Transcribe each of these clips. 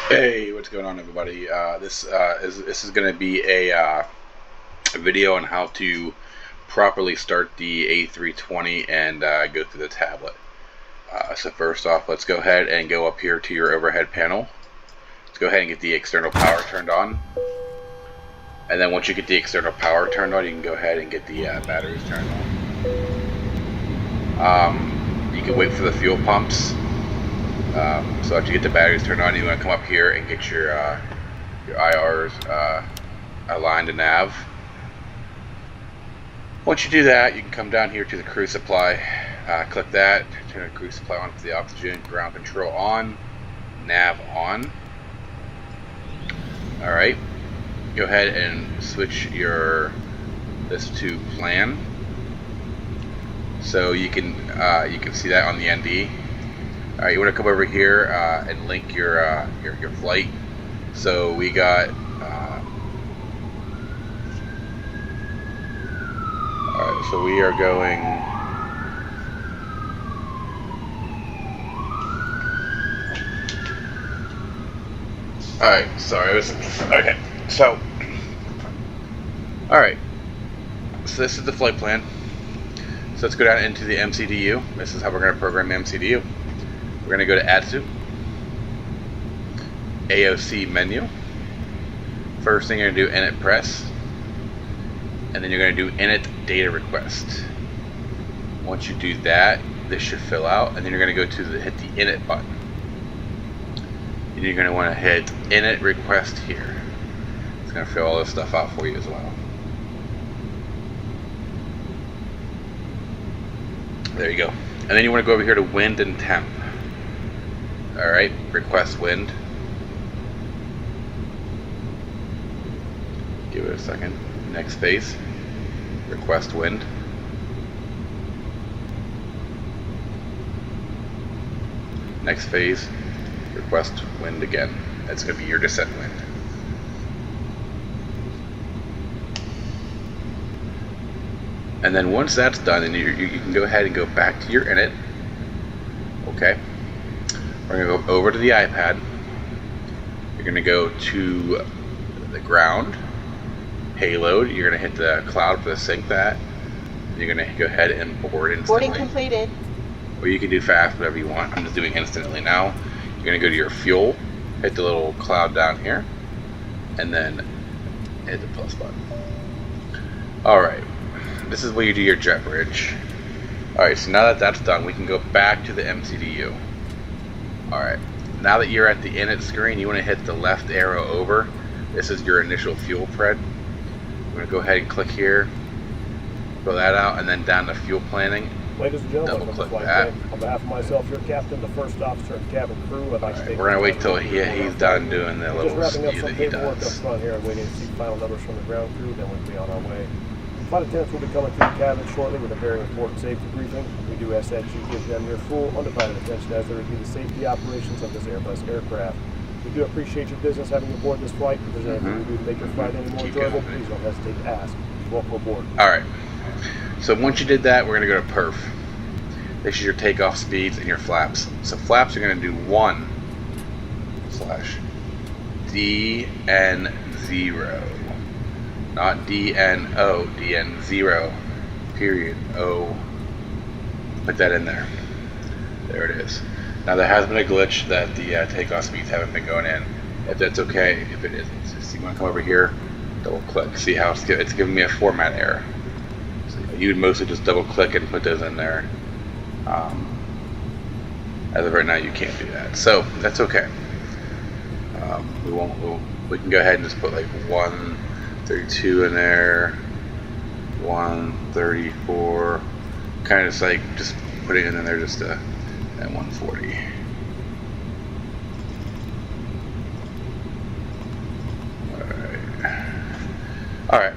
Hey, what's going on, everybody? This is going to be a video on how to properly start the A320 and go through the tablet. So first off, let's go ahead and go up here to your overhead panel. Let's go ahead and get the external power turned on. And then once you get the external power turned on, you can go ahead and get the batteries turned on. You can wait for the fuel pumps. So after you get the batteries turned on, you want to come up here and get your IRs aligned to nav. Once you do that, you can come down here to the cruise supply, click that, turn the cruise supply on for the oxygen, ground control on, nav on. Alright, go ahead and switch this to plan. So you can see that on the ND. Alright, you want to come over here and link your flight. So we got alright, so we are going alright, sorry, okay. So alright. So this is the flight plan. So let's go down into the MCDU. This is how we're going to program the MCDU. We're going to go to Add to AOC menu. First thing you're going to do, init press, and then you're going to do init data request. Once you do that, this should fill out, and then you're going to go to hit the init button. And you're going to want to hit init request here. It's going to fill all this stuff out for you as well. There you go. And then you want to go over here to wind and temp. Alright, request wind. Give it a second. Next phase, request wind. Next phase, request wind again. That's going to be your descent wind. And then once that's done, and you can go ahead and go back to your init. Okay. We're going to go over to the iPad. You're going to go to the ground, payload. You're going to hit the cloud for the sync that. You're going to go ahead and board instantly. Boarding completed. Or you can do fast, whatever you want. I'm just doing instantly now. You're going to go to your fuel, hit the little cloud down here, and then hit the plus button. Alright, this is where you do your jet bridge. Alright, so now that that's done, we can go back to the MCDU. Alright, now that you're at the init screen, you want to hit the left arrow over. This is your initial fuel pred. I'm going to go ahead and click here, fill that out, and then down to fuel planning. Ladies and gentlemen, Double click that. On behalf of myself, your captain, the first officer and cabin crew, I'd like to take. We're going to wait till he's done doing the little just wrapping up spew some that he paperwork up does. front here and waiting to see final numbers from the ground crew, then we'll be on our way. Flight attendants will be coming through the cabin shortly with a very important safety briefing. We do ask that you give them your full, undivided attention as they review the safety operations of this Airbus aircraft. We do appreciate your business having you aboard this flight. If there's anything we do to make your flight any more enjoyable, please don't hesitate to ask. Welcome aboard. Alright, so once you did that, we're going to go to perf. This is your takeoff speeds and your flaps. So flaps are going to do 1/DN0. Not DNO, DN0, period, O. Put that in there. There it is. Now there has been a glitch that the takeoff speeds haven't been going in. If that's okay, if it isn't, just you want to come over here, double click, see how it's giving me a format error. So you would mostly just double click and put those in there. As of right now, you can't do that, so that's okay. We can go ahead and just put like 132 in there, 134, kind of just like just putting it in there just at 140. All right.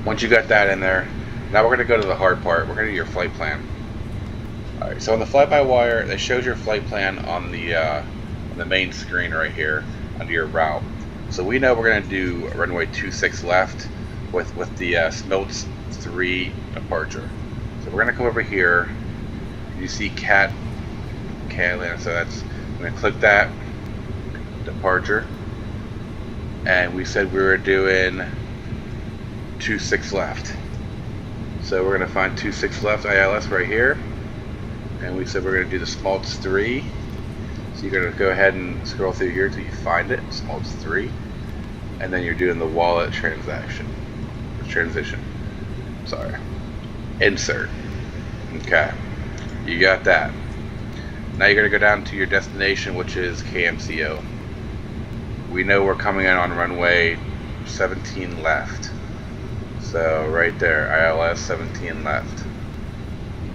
Once you got that in there, now we're going to go to the hard part. We're going to do your flight plan. All right. So on the fly-by-wire, it shows your flight plan on the main screen right here under your route. So we know we're going to do runway 26 left with the SMILTS 3 departure. So we're going to come over here. You see CAT land, so that's, I'm going to click that, departure, and we said we were doing 26 left. So we're going to find 26 left ILS right here, and we said we're going to do the Smoltz 3. So you're going to go ahead and scroll through here till you find it, Smoltz 3, and then you're doing the wallet transition. Sorry, insert. Okay, you got that. Now you're going to go down to your destination, which is KMCO. We know we're coming in on runway 17 left. So right there, ILS 17 left.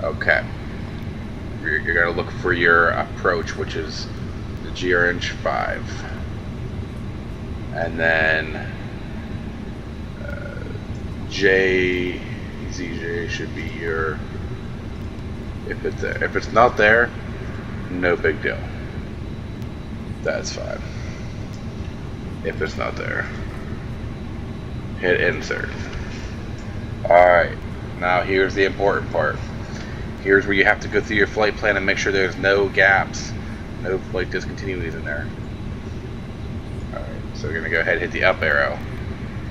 Okay. You're going to look for your approach, which is the GRH 5. And then ZJ should be your, if it's there. If it's not there, no big deal. That's fine. If it's not there, hit insert. Alright, now here's the important part. Here's where you have to go through your flight plan and make sure there's no gaps, no flight discontinuities in there. Alright, so we're going to go ahead and hit the up arrow.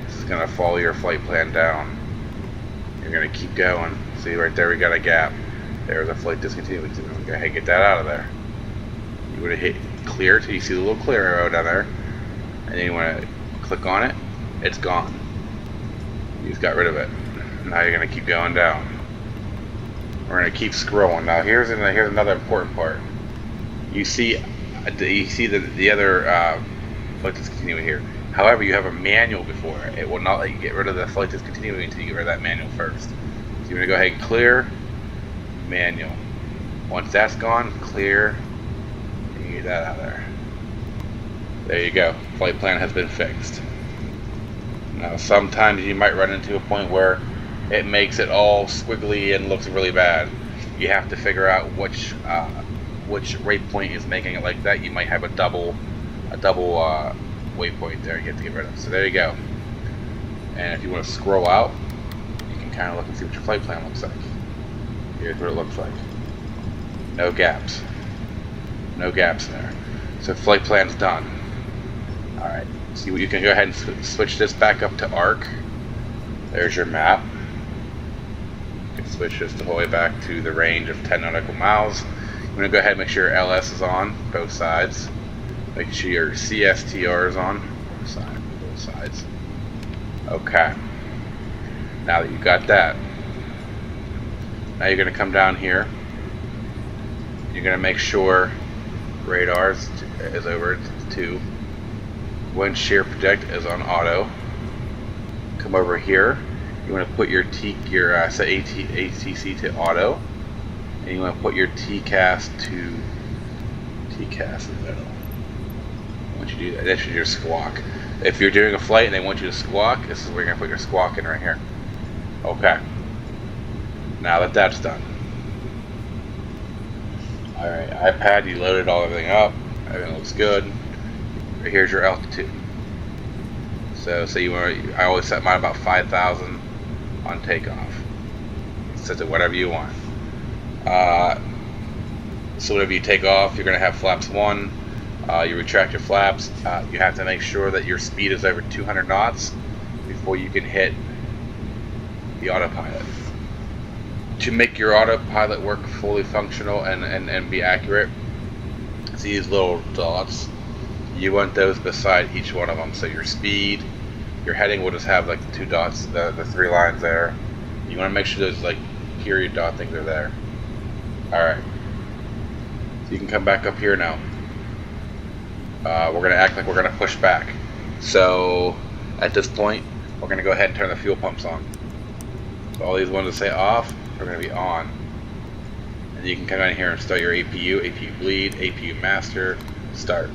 This is going to follow your flight plan down. You're going to keep going. See right there we got a gap. There's a flight discontinuity. So we're going to go ahead and get that out of there. You want to hit clear till you see the little clear arrow down there. And then you want to click on it. It's gone. You just got rid of it. Now you're going to keep going down. We're going to keep scrolling. Now here's another important part. You see the other flight discontinuity here. However, you have a manual before it. It will not let you get rid of the flight discontinuity until you get rid of that manual first. So you're going to go ahead and clear manual. Once that's gone, clear. You get that out of there. There you go. Flight plan has been fixed. Now sometimes you might run into a point where it makes it all squiggly and looks really bad. You have to figure out which rate point is making it like that. You might have a double waypoint there you have to get rid of. So there you go. And if you want to scroll out, you can kind of look and see what your flight plan looks like. Here's what it looks like. No gaps. No gaps in there. So flight plan's done. Alright, so you can go ahead and switch this back up to ARC. There's your map. You can switch this the whole way back to the range of 10 nautical miles. I'm going to go ahead and make sure your LS is on both sides. Make sure your CSTR is on both sides. Okay. Now that you've got that, now you're going to come down here. You're going to make sure radar is over to 2. Wind shear protect is on auto. Come over here. You want to put your set ATC to auto, and you want to put your TCAS to TCAS in the middle. Once you do that, that's your squawk. If you're doing a flight and they want you to squawk, this is where you're going to put your squawk in right here. Okay. Now that that's done. Alright, iPad, you loaded everything up. Everything looks good. Here's your altitude. So I always set mine about 5,000 on takeoff. Set it whatever you want. So whenever you take off, you're going to have flaps 1. You retract your flaps. You have to make sure that your speed is over 200 knots before you can hit the autopilot. To make your autopilot work fully functional and be accurate, see these little dots? You want those beside each one of them. So your speed, your heading will just have like the 2 dots, the 3 lines there. You want to make sure those like period dot things are there. Alright. So you can come back up here now. We're going to act like we're going to push back. So at this point, we're going to go ahead and turn the fuel pumps on. So all these ones that say off are going to be on. And you can come in here and start your APU bleed, APU master, start.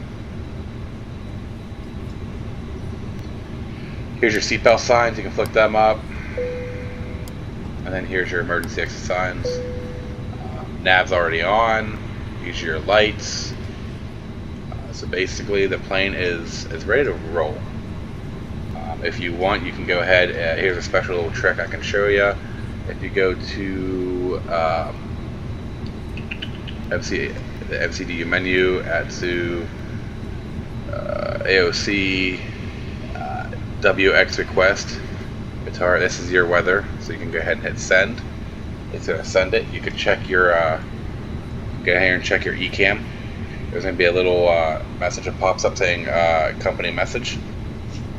Here's your seatbelt signs, you can flick them up. And then here's your emergency exit signs. Nav's already on. Here's your lights. So basically the plane is ready to roll. If you want, you can go ahead, here's a special little trick I can show you. If you go to the MCDU menu, add to AOC WX request. Guitar, this is your weather, so you can go ahead and hit send. It's going to send it. You can check your, go ahead and check your eCam. There's going to be a little message that pops up saying company message.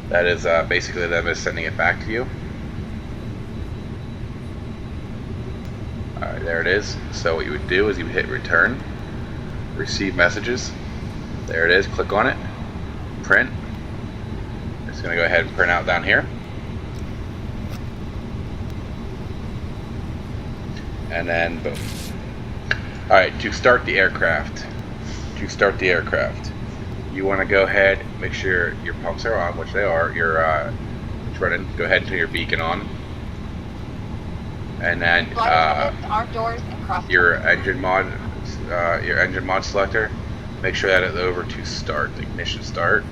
That is basically them just sending it back to you. Alright, there it is. So what you would do is you would hit return, receive messages. There it is. Click on it, print. It's going to go ahead and print out down here. And then boom. Alright, to start the aircraft. You want to go ahead, make sure your pumps are on, which they are. It's running. Go ahead and turn your beacon on. And then your engine mod selector. Make sure that it's over to start, ignition start.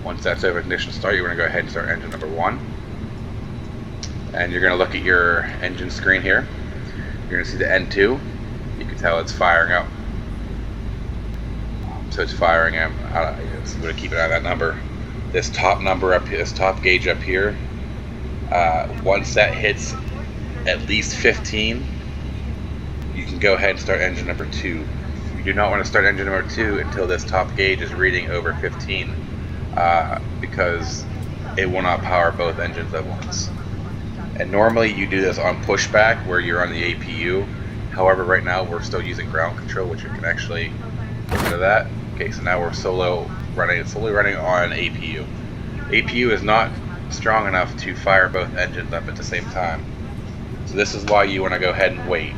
Once that's over ignition start, you want to go ahead and start engine number 1. And you're going to look at your engine screen here. You're going to see the N2. You can tell it's firing up. So it's firing up. So I'm going to keep an eye on that number. This top number up here, this top gauge up here. Once that hits at least 15, you can go ahead and start engine number 2. You do not want to start engine number 2 until this top gauge is reading over 15, because it will not power both engines at once. And normally you do this on pushback where you're on the APU. However, right now we're still using ground control, which you can actually get rid of that. Okay, so now we're solely running on APU. APU is not strong enough to fire both engines up at the same time. So this is why you want to go ahead and wait.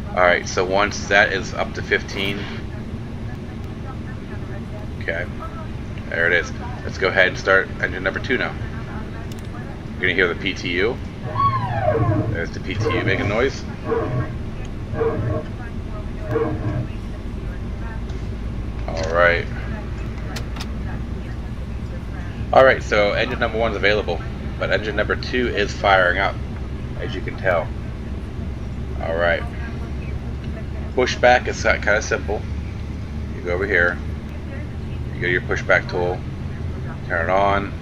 Alright, so once that is up to 15, okay, there it is. Let's go ahead and start engine number 2 now. You're going to hear the PTU. There's the PTU making noise. Alright. Alright, so engine number 1 is available, but engine number 2 is firing up, as you can tell. Alright. Pushback is kind of simple. You go over here, you go to your pushback tool, turn it on,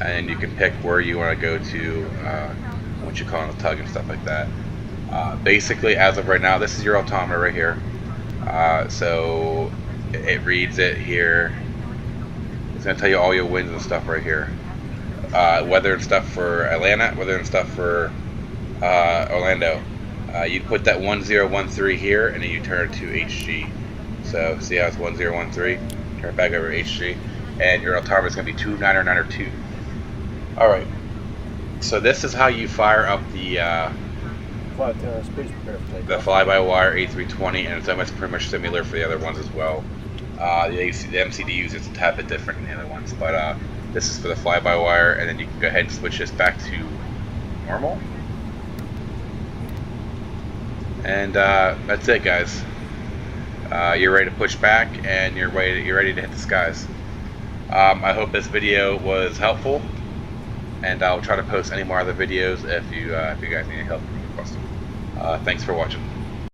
and you can pick where you want to go to, what you call on the tug and stuff like that. Basically, as of right now, this is your altimeter right here. So it reads it here. It's going to tell you all your winds and stuff right here. Weather and stuff for Atlanta, weather and stuff for Orlando. You put that 1013 here, and then you turn it to HG. So see how it's 1013? Turn it back over to HG, and your altimeter is going to be 29902. Alright, so this is how you fire up the fly-by-wire A320, and it's almost pretty much similar for the other ones as well. The MCDUs is a tad bit different than the other ones, but this is for the fly-by-wire, and then you can go ahead and switch this back to normal. And that's it, guys. You're ready to push back, and you're ready to hit the skies. I hope this video was helpful, and I'll try to post any more other videos if you guys need any help. Thanks for watching.